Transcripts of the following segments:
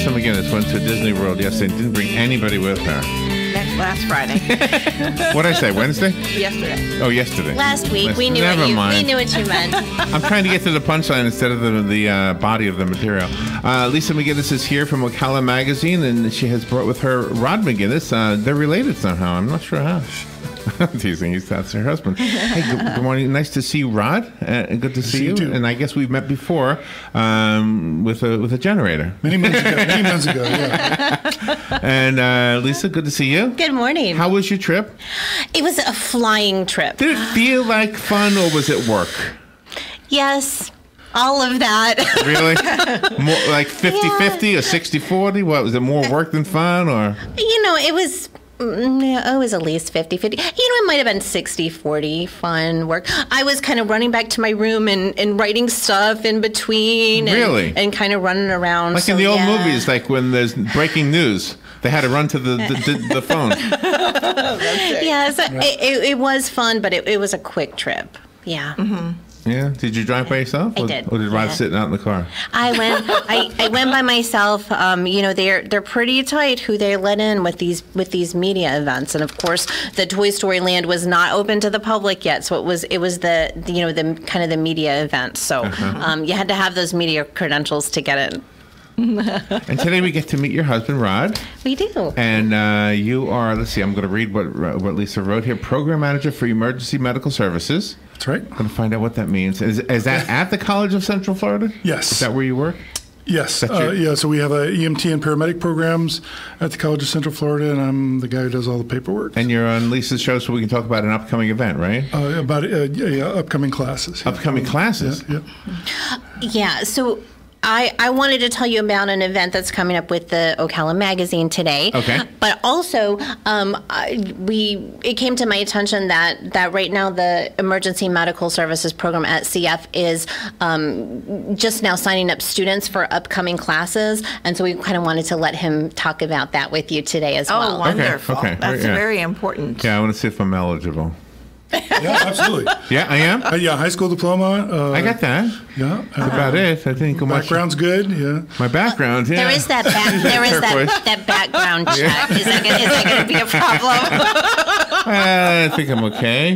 Lisa McGinnes went to Disney World yesterday and didn't bring anybody with her. Last Friday. What did I say, Wednesday? Yesterday. Oh, yesterday. Last week. We knew Never mind. We knew what you meant. I'm trying to get to the punchline instead of the body of the material. Lisa McGinnes is here from Ocala magazine, and she has brought with her Rod McGinnes. They're related somehow. I'm not sure how. I'm teasing. That's her husband. Hey, good morning. Nice to see you, Rod. Good to see you. Too. And I guess we've met before with a generator. Many months ago, yeah. And Lisa, good to see you. Good morning. How was your trip? It was a flying trip. Did it feel like fun, or was it work? Yes. All of that. Really? More like 50-50 or 60-40? What, was it more work than fun, or? It was... it was at least 50-50. It might have been 60-40 fun work. I was kind of running back to my room and writing stuff in between. Really? And kind of running around. Like in the old movies, like when there's breaking news, they had to run to the phone. Yes, it was fun, but it was a quick trip. Yeah. Mm-hmm. Yeah. Did you drive by yourself? I did. Or did Rod sitting out in the car? I went by myself. They're pretty tight who they let in with these media events, and of course the Toy Story Land was not open to the public yet, so it was the kind of the media event. So you had to have those media credentials to get in. And today we get to meet your husband, Rod. We do. And you are, let's see, I'm going to read what Lisa wrote here. Program Manager for Emergency Medical Services. That's right. I'm going to find out what that means. Is that at the College of Central Florida? Yes. Is that where you work? Yes. So we have a EMT and paramedic programs at the College of Central Florida, and I'm the guy who does all the paperwork. And you're on Lisa's show, so we can talk about an upcoming event, right? About upcoming classes. Upcoming classes? Yeah, so I wanted to tell you about an event that's coming up with the Ocala magazine today. Okay. But also, it came to my attention that right now the Emergency Medical Services program at CF is just now signing up students for upcoming classes, and so we kind of wanted to let him talk about that with you today as well. Oh, wonderful. Okay. That's very important. Yeah, I want to see if I'm eligible. Yeah, absolutely. Yeah, I am? Yeah, high school diploma. I got that. Yeah. That's about it. I think background's good, yeah. My background, yeah. There is that background check. Is that going to be a problem? I think I'm okay.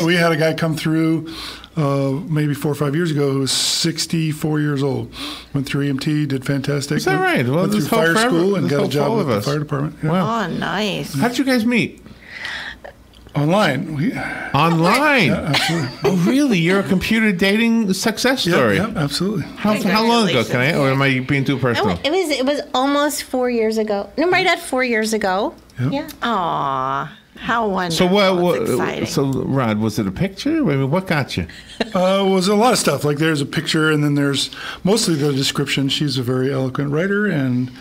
We had a guy come through maybe 4 or 5 years ago who was 64 years old. Went through EMT, did fantastic. Is that right? Well, went through fire school and got a job with the fire department. Yeah. Wow. Oh, nice. How did you guys meet? Online. Online? Yeah, absolutely. Oh, really? You're a computer dating success story? Yeah, absolutely. How long ago? Can I? Or am I being too personal? It was almost 4 years ago. No, right at 4 years ago. Yep. Yeah. Aw, how wonderful. So what? Exciting. So Rod, was it a picture? I mean, what got you? It was a lot of stuff. Like there's a picture, and then there's mostly the description. She's a very eloquent writer, and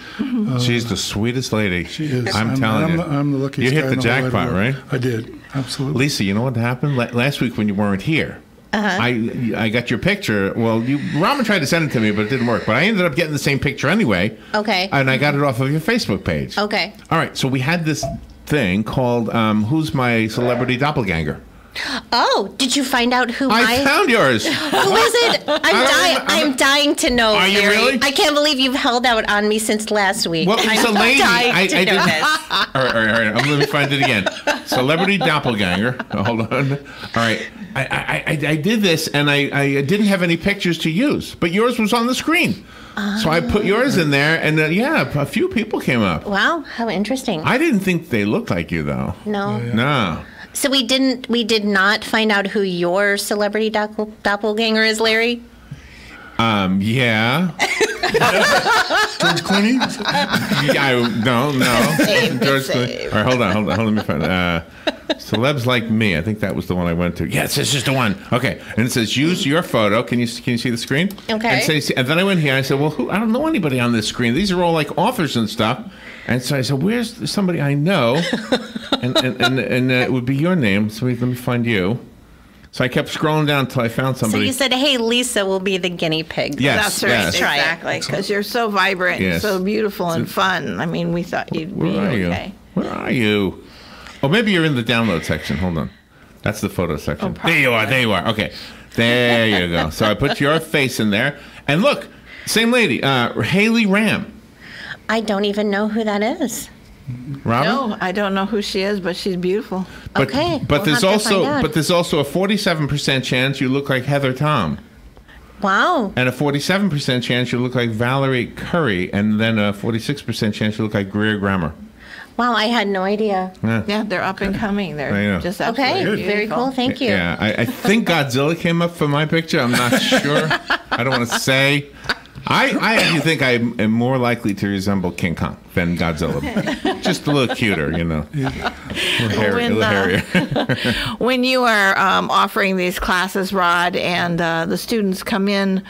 She's the sweetest lady. she is. I'm telling you. I'm the luckiest. You hit guy the in whole wide jackpot, world. right? I did. Absolutely. Lisa, you know what happened last week when you weren't here? I got your picture. Well, Raman tried to send it to me, but it didn't work. But I ended up getting the same picture anyway. Okay. And I got it off of your Facebook page. Okay. All right. So we had this thing called "Who's My Celebrity Doppelganger?" Oh, did you find out who I found yours. Who is it? I'm dying to know. Are you Larry. really? I can't believe you've held out on me since last week. Well, it's I'm a lady. dying to know this. All right. Let me find it again. Celebrity doppelganger. Hold on. All right. I did this, and I didn't have any pictures to use, but yours was on the screen. So I put yours in there, and a few people came up. Wow, how interesting. I didn't think they looked like you, though. No. No. So we did not find out who your celebrity doppelganger is, Larry? Yeah. George Clooney? No. George Clooney. All right, hold on. Let me find it. Celebs Like Me. I think that was the one I went to. Yes, this is the one. Okay. And it says, use your photo. Can you see the screen? Okay. And then I went here and I said, well, I don't know anybody on this screen. These are all like authors and stuff. And so I said, where's somebody I know? and it would be your name. So let me find you. So I kept scrolling down until I found somebody. So you said, hey, Lisa will be the guinea pig. Yes. That's right. Yes. Exactly. Because you're so vibrant Yes. and so beautiful and fun. I mean, we thought you'd be Where are you? okay. Where are you? Oh, maybe you're in the download section. Hold on. That's the photo section. There you are. Okay. There you go. So I put your face in there. And look, Same lady, Haley Ram. I don't even know who that is. Robin? No, I don't know who she is, but she's beautiful. But, Okay, but we'll there's have to find out. also a 47% chance you look like Heather Tom, Wow. and a 47% chance you look like Valerie Curry, and then a 46% chance you look like Greer Grammer. Wow, I had no idea. Yeah, they're up and coming. I know. They're just absolutely Okay, beautiful. very cool. Thank you. Yeah, I think Godzilla came up for my picture. I'm not sure. I don't want to say. I actually think I am more likely to resemble King Kong than Godzilla. Just a little cuter, you know. A little hairier. When you are offering these classes, Rod, and the students come in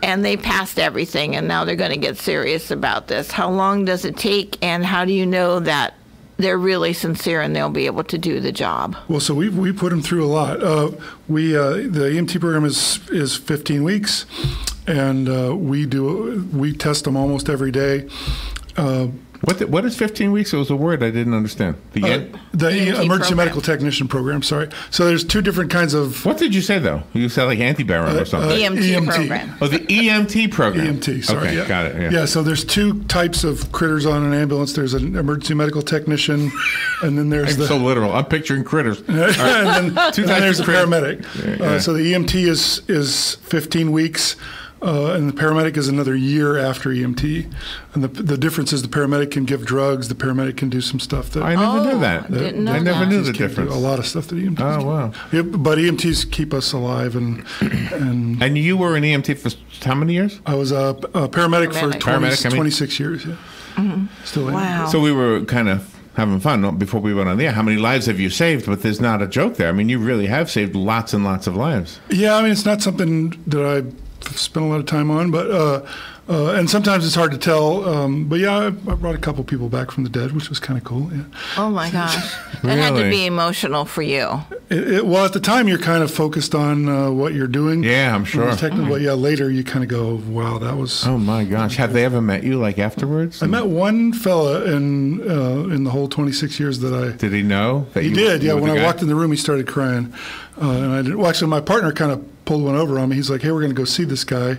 and they passed everything and now they're going to get serious about this, how long does it take, and how do you know that they're really sincere and they'll be able to do the job? Well, so we put them through a lot. The EMT program is 15 weeks, and we test them almost every day. What is 15 weeks? It was a word I didn't understand. The EMT emergency program. medical technician program. Sorry. So there's two different kinds of What did you say, though? You said like antibarum or something. EMT program. Oh, the EMT program. EMT. Sorry. Okay, yeah. got it. Yeah. So there's two types of critters on an ambulance. There's an emergency medical technician, and then there's I'm so literal. I'm picturing critters. and then there's a critters. paramedic. Yeah. So the EMT is 15 weeks. And the paramedic is another year after EMT. And the difference is the paramedic can give drugs. The paramedic can do some stuff that I never knew that. didn't know I never that. knew the EMTs can't do. difference. A lot of stuff that EMTs Oh, do. wow. Yeah, but EMTs keep us alive. And And you were an EMT for how many years? I was a paramedic for Paramedic. 20, Paramedic, I mean. 26 years. Yeah. Still am. Wow. So we were kind of having fun before we went on the air. How many lives have you saved? But there's not a joke there. I mean, you really have saved lots and lots of lives. Yeah, I mean, it's not something that I spent a lot of time on, but and sometimes it's hard to tell. But yeah, I brought a couple people back from the dead, which was kind of cool. Yeah. Oh my gosh. That had to Really? be emotional for you. Well, at the time, you're kind of focused on what you're doing. Yeah, I'm sure. But yeah, later you kind of go, wow, that was. Oh my gosh! Have they ever met you like afterwards? I met one fella in the whole 26 years that I. Did he know that He you? did, you yeah. were When the I guy? walked in the room, he started crying, and I didn't. Well, actually, my partner kind of pulled one over on me. He's like, "Hey, we're going to go see this guy,"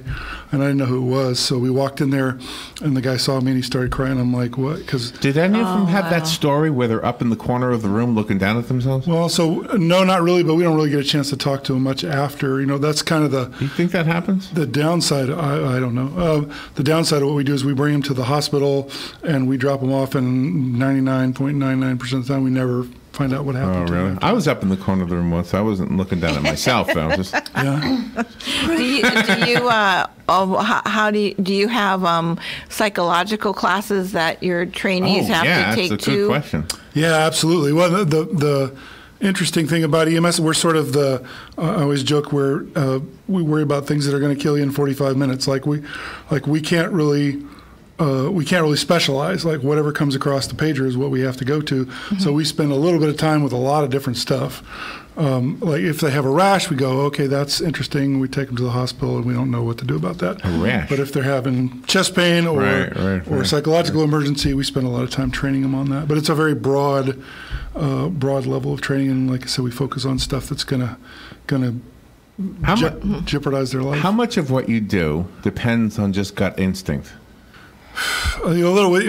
and I didn't know who it was. So we walked in there, and the guy saw me and he started crying. I'm like, "What?" Because Did any of them have that story where they're up in the corner of the room looking down at themselves? well, so no, not really, but we don't really get a chance to talk to him much after. You know, that's kind of Do you think that happens? the downside. I don't know. The downside of what we do is we bring him to the hospital and we drop him off, and 99.99% of the time we never find out what Oh, happened to really? him. I was up in the corner of the room once. I wasn't looking down at myself, though. Just, Yeah. Do you have psychological classes that your trainees have yeah, to take that's a too? good question. Yeah, absolutely. Well, the interesting thing about EMS, we're sort of I always joke we worry about things that are going to kill you in 45 minutes. Like we can't really specialize. Like whatever comes across the pager is what we have to go to. Mm-hmm. So we spend a little bit of time with a lot of different stuff. Like if they have a rash, we go, okay, that's interesting. We take them to the hospital, and we don't know what to do about that. A rash. But if they're having chest pain or Right. psychological emergency, we spend a lot of time training them on that. But it's a very broad level of training, and like I said, we focus on stuff that's gonna How, mu- jeopardize their life. how much of what you do depends on just gut instinct? A little bit,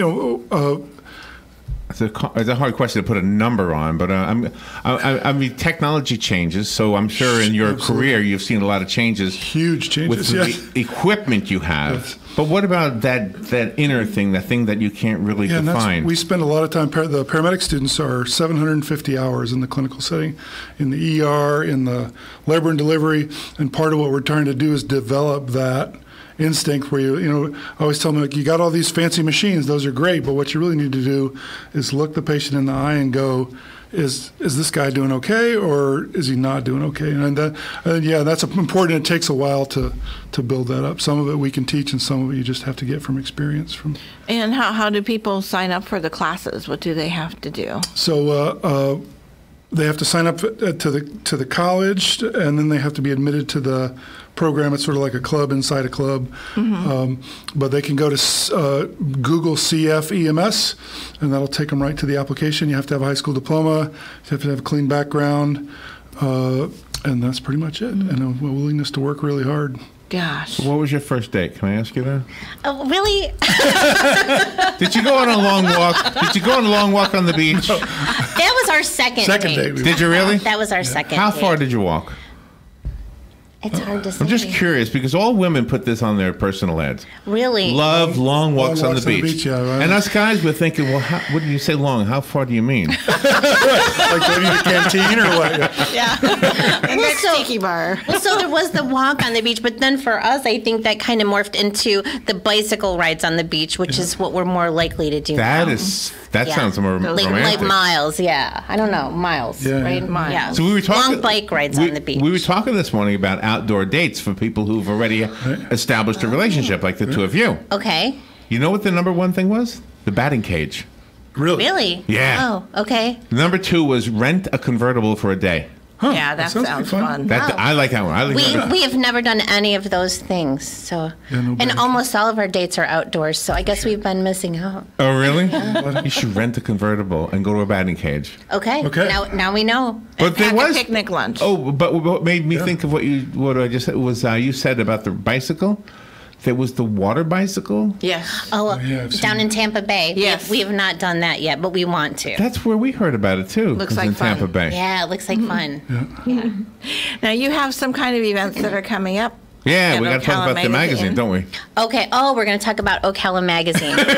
It's a hard question to put a number on, but I mean, technology changes, so I'm sure in your Absolutely. career you've seen a lot of changes huge with changes. Yeah. the equipment you have. Yes. But what about that inner thing, that thing that you can't really Yeah, and define? we spend a lot of time. The paramedic students are 750 hours in the clinical setting, in the ER, in the labor and delivery, and part of what we're trying to do is develop that instinct where I always tell them, like, you got all these fancy machines, those are great, but what you really need to do is look the patient in the eye and go, is this guy doing okay, or is he not doing okay? And that's important. It takes a while to build that up. Some of it we can teach, and some of it you just have to get from experience. And how do people sign up for the classes? What do they have to do? So they have to sign up to the college, and then they have to be admitted to the program. It's sort of like a club inside a club. But they can go to Google CF EMS, and that'll take them right to the application. You have to have a high school diploma. You have to have a clean background. And that's pretty much it. And a willingness to work really hard. Gosh. What was your first date? Can I ask you that? Oh, really? Did you go on a long walk? Did you go on a long walk on the beach? That was our second date. Did you really? That was our second How date. far did you walk? It's hard to say. I'm just curious because all women put this on their personal ads. Really? Love long walks on the beach. Yeah, right. And us guys were thinking, well, what do you say long? How far do you mean? Like going to the canteen or what? Yeah. The next tiki bar. Well, so there was the walk on the beach, but then for us, I think that kind of morphed into the bicycle rides on the beach, which is what we're more likely to do now. That Yeah. sounds more Like romantic. miles, yeah. I don't know, miles, Yeah, right? yeah. Miles. Yeah. So we were talking long bike rides on the beach. We were talking this morning about outdoor dates for people who've already established a relationship, like the two of you. Okay. You know what the number one thing was? The batting cage. Really? Really? Yeah. Oh, okay. Number two was rent a convertible for a day. Huh, Yeah, that sounds sounds pretty fun. That I like that one. I like that. We have never done any of those things, so Yeah, no and bad. almost all of our dates are outdoors. So I guess we've been missing out. Oh, really? You should rent a convertible and go to a batting cage. Okay. Okay. Now we know. But there Pack a was picnic lunch. Oh, but what made me think of what I just said was you said about the bicycle. There was the water bicycle. Yes. Oh, yeah, I've seen down in Tampa Bay. Yes. We have not done that yet, but we want to. That's where we heard about it too. Looks was like in fun. Tampa Bay. Yeah, it looks like fun. Now you have some kind of events that are coming up. Yeah, And we got to talk Ocala about the magazine, magazine. don't we? Okay. Oh, we're going to talk about Ocala magazine. Got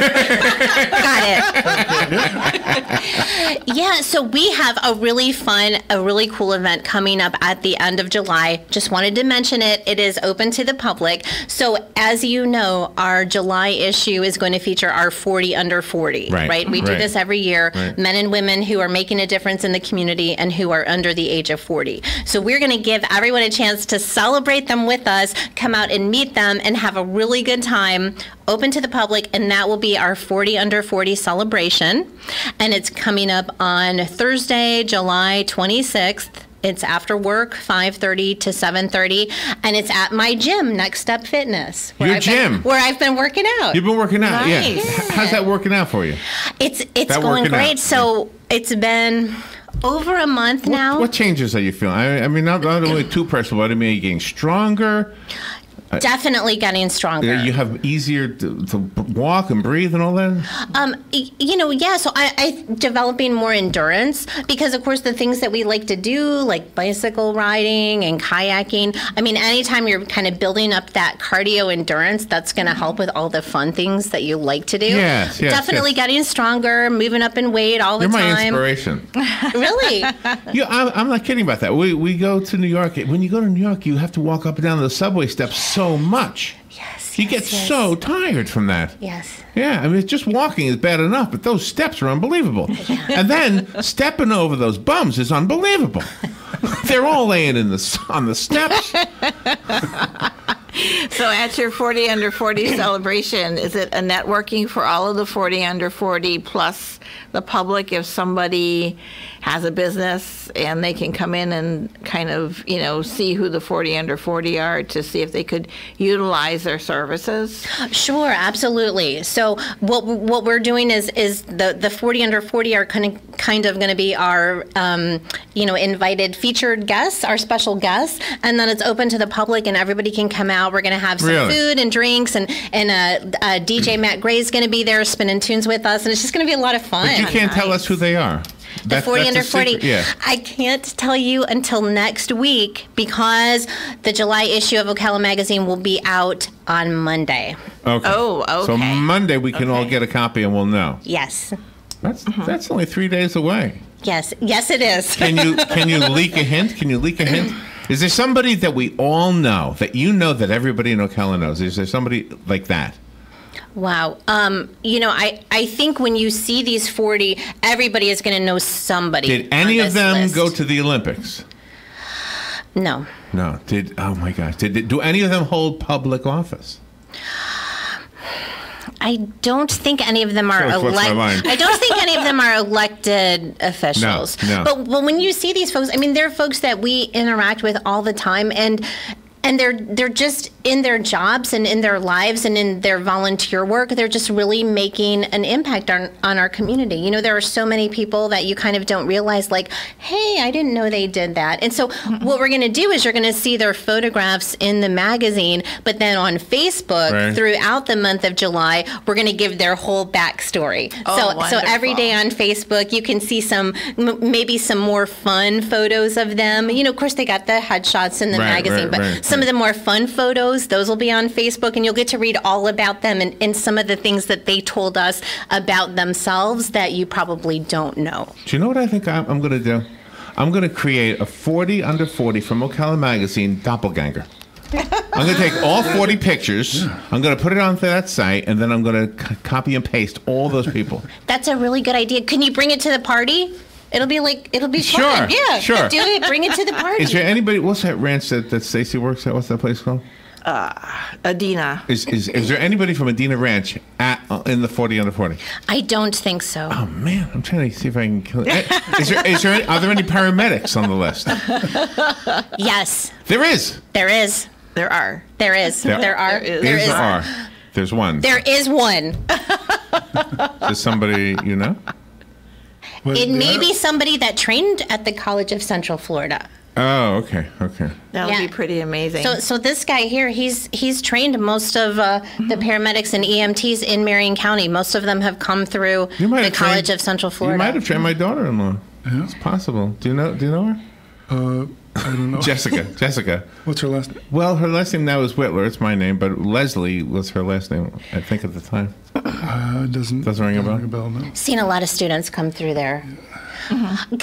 it. Yeah. So we have a really fun, a really cool event coming up at the end of July. Just wanted to mention it. It is open to the public. So as you know, our July issue is going to feature our 40 under 40. Right. We do Right. this every year. Right. Men and women who are making a difference in the community and who are under the age of 40. So we're going to give everyone a chance to celebrate them with us, come out and meet them, and have a really good time, open to the public, and that will be our 40 under 40 celebration. And it's coming up on Thursday, July 26th. It's after work, 5:30 to 7:30, and it's at my gym, Next Step Fitness. Your gym? Where I've been working out. You've been working out, yeah. Nice. How's that working out for you? It's That going working great. out. So it's been over a month now. What changes are you feeling? I mean, not only too personal, but I mean, are you getting stronger? Definitely getting stronger. You have easier to walk and breathe and all that? Yeah, so I developing more endurance because, of course, the things that we like to do, like bicycle riding and kayaking, I mean, anytime you're kind of building up that cardio endurance, that's going to help with all the fun things that you like to do. Yes, Definitely yes. getting stronger, moving up in weight all the You're my time. inspiration. Really? Yeah, I'm not kidding about that. We go to New York. When you go to New York, you have to walk up and down the subway steps so much. Yes. You get so tired from that. Yes. Yeah, I mean, just walking is bad enough, but those steps are unbelievable. And then stepping over those bums is unbelievable. They're all laying on the steps. So at your 40 under 40 celebration, is it a networking for all of the 40 under 40 plus the public if somebody has a business and they can come in and kind of, see who the 40 under 40 are to see if they could utilize their services? Sure, absolutely. So what we're doing is the 40 under 40 are kind of going to be our invited featured guests, our special guests, and then it's open to the public and everybody can come out. We're going to have some Really? food and drinks and DJ Matt Gray's going to be there spinning tunes with us, and it's just going to be a lot of fun. But you can't tell us who they are. The 40 under a 40. secret. Yeah. I can't tell you until next week because the July issue of Ocala magazine will be out on Monday. Okay. Oh, So okay. Monday we can all Okay. get a copy and we'll know. Yes. That's only 3 days away. Yes, it is. Can you leak a hint? Can you leak a hint? Is there somebody that we all know that that everybody in Ocala knows? Is there somebody like that? Wow. I think when you see these 40, everybody is going to know somebody. Did any on of this them list. go to the Olympics? No. No. Oh my gosh. Do any of them hold public office? I don't think any of them are Sure, what's my line? I don't think any of them are elected officials. No. But when you see these folks, I mean, they're folks that we interact with all the time, and And they're just in their jobs and in their lives and in their volunteer work, they're just really making an impact on our community. You know, there are so many people that you kind of don't realize, like, hey, I didn't know they did that. And so what we're going to do is you're going to see their photographs in the magazine, but then on Facebook throughout the month of July, we're going to give their whole backstory. So every day on Facebook, you can see maybe some more fun photos of them. You know, of course, they got the headshots in the magazine, but some of the more fun photos, those will be on Facebook, and you'll get to read all about them and some of the things that they told us about themselves that you probably don't know. Do you know what I think I'm going to do? I'm going to create a 40 under 40 from Ocala Magazine doppelganger. I'm going to take all 40 pictures, I'm going to put it onto that site, and then I'm going to copy and paste all those people. That's a really good idea. Can you bring it to the party? It'll be fun. Yeah, sure. Do it. Bring it to the party. Is there anybody? What's that ranch that Stacy works at? What's that place called? Adina. Is there anybody from Adina Ranch in the 40 under 40? I don't think so. Oh man, I'm trying to see if I can kill it. Are there any paramedics on the list? Yes. There is. There is. There are. There is. There are. There is. There's one. There is one. Is somebody you know? It may be somebody that trained at the College of Central Florida. Oh, okay. That would be pretty amazing. So this guy here, he's trained most of the paramedics and EMTs in Marion County. Most of them have come through the College of Central Florida. You might have trained my daughter-in-law. Yeah. It's possible. Do you know her? I don't know. Jessica. What's her last name? Well, her last name now is Whitler. It's my name, but Leslie was her last name, I think, at the time. Doesn't ring a bell? No. Seen a lot of students come through there.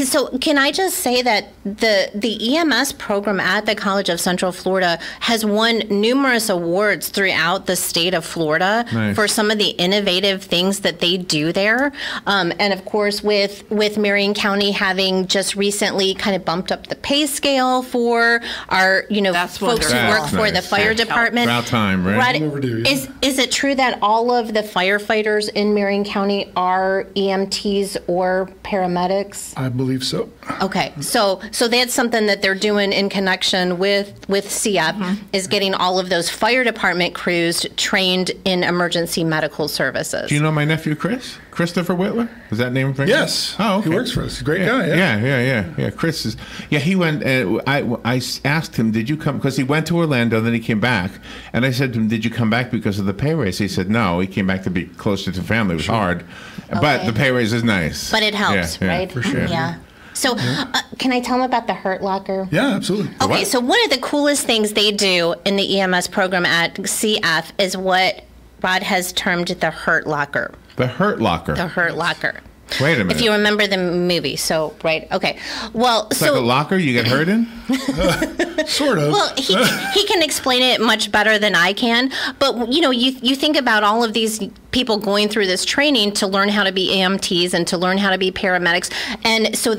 So can I just say that the EMS program at the College of Central Florida has won numerous awards throughout the state of Florida for some of the innovative things that they do there. And of course, with Marion County having just recently kind of bumped up the pay scale for our folks who work for the fire department. About time, right? Is it true that all of the firefighters in Marion County are EMTs or paramedics? I believe so. Okay, so that's something that they're doing in connection with CF is getting all of those fire department crews trained in emergency medical services. Do you know my nephew Christopher Whitler? Is that name ring? Yes. Oh, okay. He works for us. He's a great guy. Yeah. Chris is. Yeah, he went. I asked him, "Did you come?" Because he went to Orlando, then he came back, and I said to him, "Did you come back because of the pay raise?" He said, "No, he came back to be closer to family. It was hard, but the pay raise is nice. But it helps, right? For sure. Yeah. So, can I tell them about the Hurt Locker? Yeah, absolutely. Okay, so one of the coolest things they do in the EMS program at CF is what Rod has termed the Hurt Locker. The Hurt Locker. The Hurt Locker. Wait a minute. If you remember the movie, so right, okay. Well, it's like a locker you get hurt in. Sort of. Well, he can explain it much better than I can. But you think about all of these people going through this training to learn how to be EMTs and to learn how to be paramedics, and so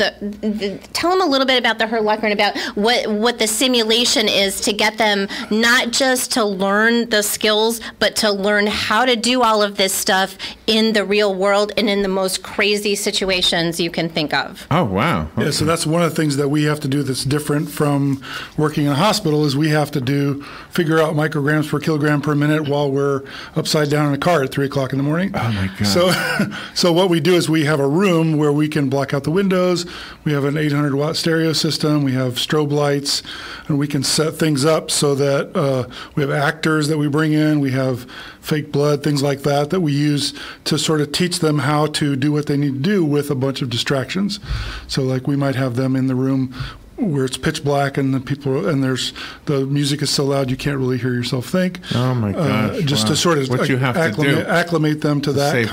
tell them a little bit about the Hurt Locker and about what the simulation is to get them not just to learn the skills, but to learn how to do all of this stuff in the real world and in the most crazy situations you can think of. Oh, wow. Okay. Yeah, so that's one of the things that we have to do that's different from working in a hospital is we have to figure out micrograms per kilogram per minute while we're upside down in a car at 3 o'clock in the morning. Oh, my God. So what we do is we have a room where we can block out the windows. We have an 800-watt stereo system. We have strobe lights, and we can set things up so that we have actors that we bring in. We have fake blood, things like that we use to sort of teach them how to do what they need to do with a bunch of distractions. So like we might have them in the room where it's pitch black and the music is so loud you can't really hear yourself think. Oh my gosh! Just to sort of acclimate them to that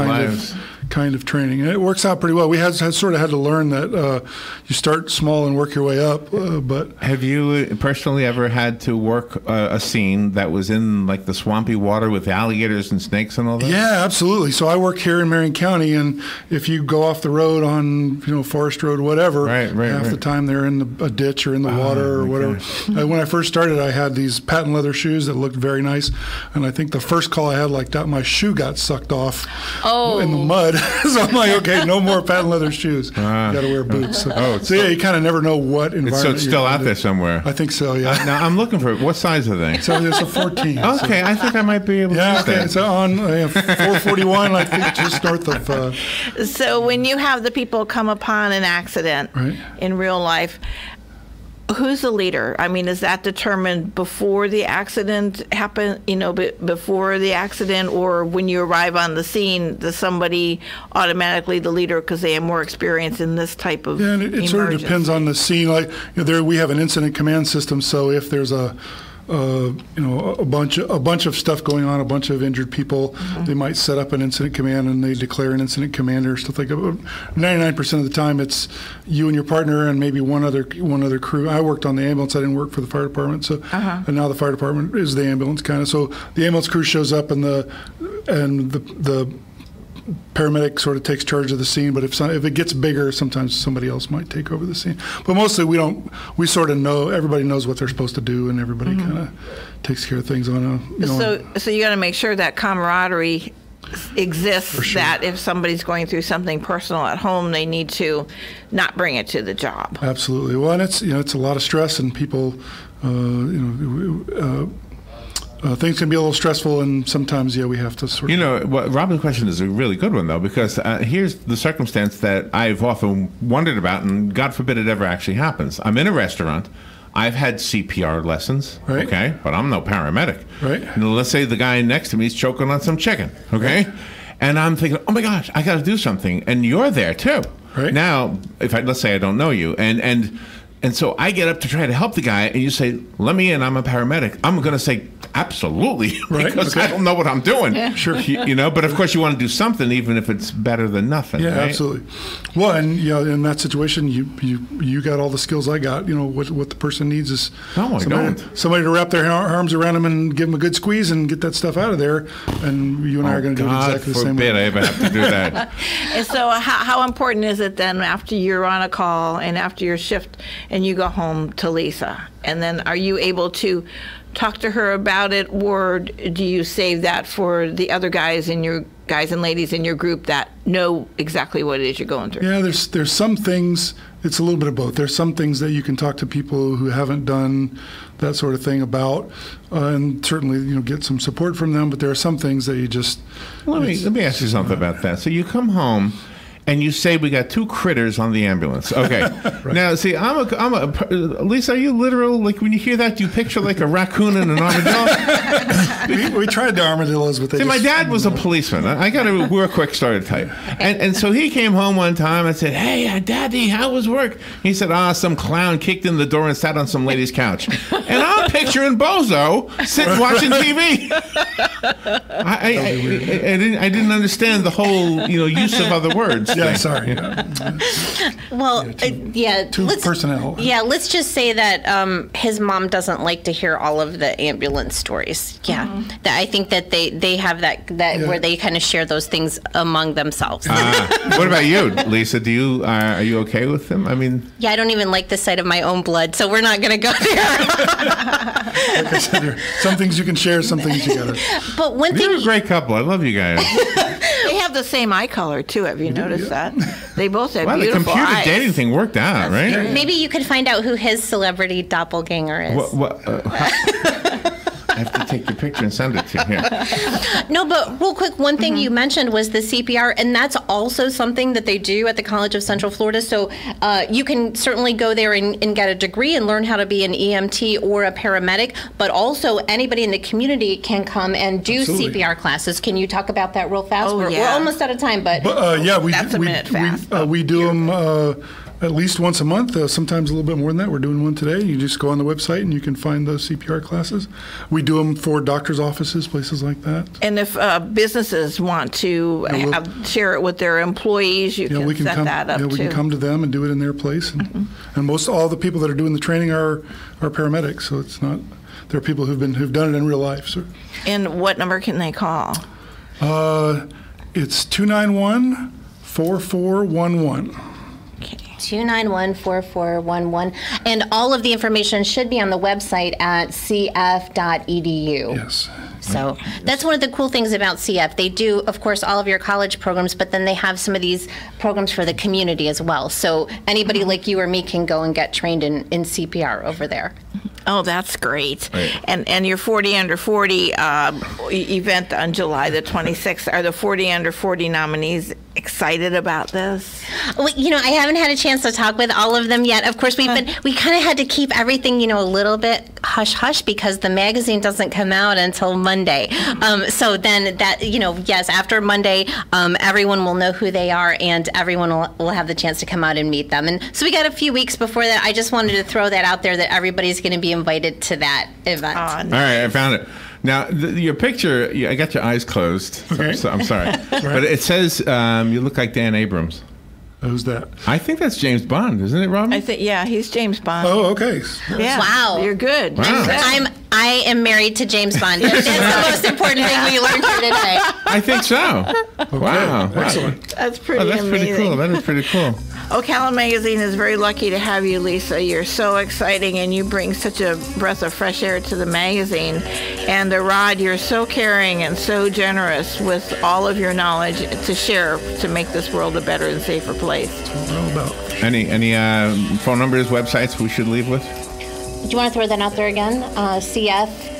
kind of training, and it works out pretty well. We had to learn that you start small and work your way up. But have you personally ever had to work a scene that was in like the swampy water with alligators and snakes and all that? Yeah, absolutely. So I work here in Marion County, and if you go off the road on Forest Road, whatever, half the time they're in a ditch or in the water or whatever. When I first started, I had these patent leather shoes that looked very nice, and I think the first call I had like that, my shoe got sucked off in the mud. So I'm like, okay, no more patent leather shoes. You got to wear boots. So yeah, you kind of never know what environment. So it's still out there somewhere. I think so. Yeah. Now I'm looking for it. What size are they? So it's a 14. Okay, I think I might be able to. Yeah. use Okay. that. It's on 441. I think just north of. So when you have the people come upon an accident in real life, who's the leader? I mean, is that determined before the accident happened, before the accident, or when you arrive on the scene, does somebody automatically the leader because they have more experience in this type of Yeah, and it sort of depends on the scene. Like, we have an incident command system, so if there's a bunch of stuff going on, a bunch of injured people, they might set up an incident command and they declare an incident commander, stuff like that. 99% of the time, it's you and your partner and maybe one other crew. I worked on the ambulance. I didn't work for the fire department, so and now the fire department is the ambulance kind of. So the ambulance crew shows up and the paramedic sort of takes charge of the scene, but if it gets bigger, sometimes somebody else might take over the scene. But mostly we sort of know, everybody knows what they're supposed to do, and everybody kind of takes care of things on a, So you got to make sure that camaraderie exists, that if somebody's going through something personal at home, they need to not bring it to the job. Absolutely. Well, and it's a lot of stress, and people, things can be a little stressful, and sometimes, we have to sort of... Robin's question is a really good one, though, because here's the circumstance that I've often wondered about, and God forbid it ever actually happens. I'm in a restaurant. I've had CPR lessons, okay, but I'm no paramedic. Right. Let's say the guy next to me is choking on some chicken, okay? And I'm thinking, oh, my gosh, I got to do something. And you're there, too. Right. Now, let's say I don't know you, and so I get up to try to help the guy, and you say, let me in, I'm a paramedic. I'm going to say, absolutely, because I don't know what I'm doing. Yeah. Sure. But of course you want to do something, even if it's better than nothing. Yeah, right? absolutely. Well, and in that situation, you got all the skills I got. What the person needs is somebody to wrap their arms around them and give them a good squeeze and get that stuff out of there. And you and I are going to do it exactly the same way. God forbid I ever have to do that. And so how important is it then after you're on a call and after your shift and you go home to Lisa? And then are you able to talk to her about it, or do you save that for the other guys and ladies in your group that know exactly what it is you're going through? Yeah, there's some things, it's a little bit of both. There's some things that you can talk to people who haven't done that sort of thing about, and certainly get some support from them, but there are some things that you just... Let me ask you something about that. So you come home and you say we got two critters on the ambulance. Okay. Now, see, Lisa, are you literal? Like when you hear that, do you picture like a raccoon and an armadillo? we tried the armadillos, but they my dad was a policeman. I got a real quick story to tell you. And so he came home one time and said, hey, Daddy, how was work? He said, some clown kicked in the door and sat on some lady's couch. And I'm picturing Bozo sitting watching TV. I didn't understand the whole use of other words. Yeah, sorry. Well, two personnel. Yeah, let's just say that his mom doesn't like to hear all of the ambulance stories. Yeah, that I think that they have that where they kind of share those things among themselves. What about you, Lisa? Are you okay with them? I mean, I don't even like the sight of my own blood, so we're not going to go there. Like I said, some things you can share, some things you gotta. But one thing, you're a great couple. I love you guys. They have the same eye color too. Have you noticed that? They both have beautiful the computer eyes. dating thing worked out, right? Maybe you could find out who his celebrity doppelganger is. I have to take your picture and send it to you. No, but real quick, one thing you mentioned was the CPR, and that's also something that they do at the College of Central Florida. So you can certainly go there and get a degree and learn how to be an EMT or a paramedic, but also anybody in the community can come and do CPR classes. Can you talk about that real fast? We're almost out of time, but we do them at least once a month, sometimes a little bit more than that. We're doing one today. You just go on the website and you can find those CPR classes. We do them for doctors' offices, places like that. And if businesses want to share it with their employees, you can set that up too. We can come to them and do it in their place. And most all the people that are doing the training are paramedics, so it's not. There are people who've done it in real life. So. And what number can they call? It's 291-4411. Okay. 291-4411. And all of the information should be on the website at cf.edu. Yes. So that's one of the cool things about CF. They do, of course, all of your college programs, but then they have some of these programs for the community as well. So anybody like you or me can go and get trained in CPR over there. Oh, that's great. Right. And your 40 under 40 event on July the 26th, are the 40 under 40 nominees excited about this? Well, I haven't had a chance to talk with all of them yet. Of course, we kind of had to keep everything, a little bit hush-hush because the magazine doesn't come out until Monday. So then that, yes, after Monday, everyone will know who they are and everyone will have the chance to come out and meet them. And so we got a few weeks before that. I just wanted to throw that out there that everybody's going to be invited to that event. Oh, All right, I found it. Now, your picture, I got your eyes closed. Okay. So I'm sorry. But it says you look like Dan Abrams. Who's that? I think that's James Bond, isn't it, Robin? I think, yeah, he's James Bond. Oh, okay. Yeah. Wow. You're good. Wow. I am married to James Bond. That's the most important thing we learned here today. I think so. Wow. Excellent. That's pretty Oh, that's amazing. pretty cool. That is pretty cool. Ocala Magazine is very lucky to have you, Lisa. You're so exciting, and you bring such a breath of fresh air to the magazine. And Rod, you're so caring and so generous with all of your knowledge to share to make this world a better and safer place. That's what we're all about. Any phone numbers, websites we should leave with? Do you want to throw that out there again?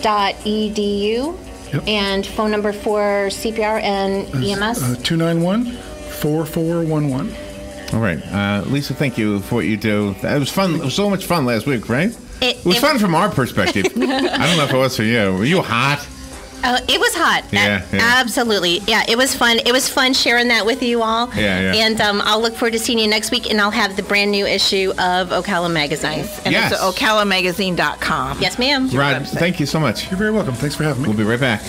cf.edu. Yep. And phone number for CPR and EMS? 291-4411. All right. Lisa, thank you for what you do. It was fun. It was so much fun last week, right? It was fun from our perspective. I don't know if it was for you. Were you hot? It was hot. Yeah. Absolutely. Yeah, it was fun. It was fun sharing that with you all. Yeah. And I'll look forward to seeing you next week, and I'll have the brand new issue of Ocala Magazine. And Yes. it's ocalamagazine.com. Yes, ma'am. Rod, thank you so much. You're very welcome. Thanks for having me. We'll be right back.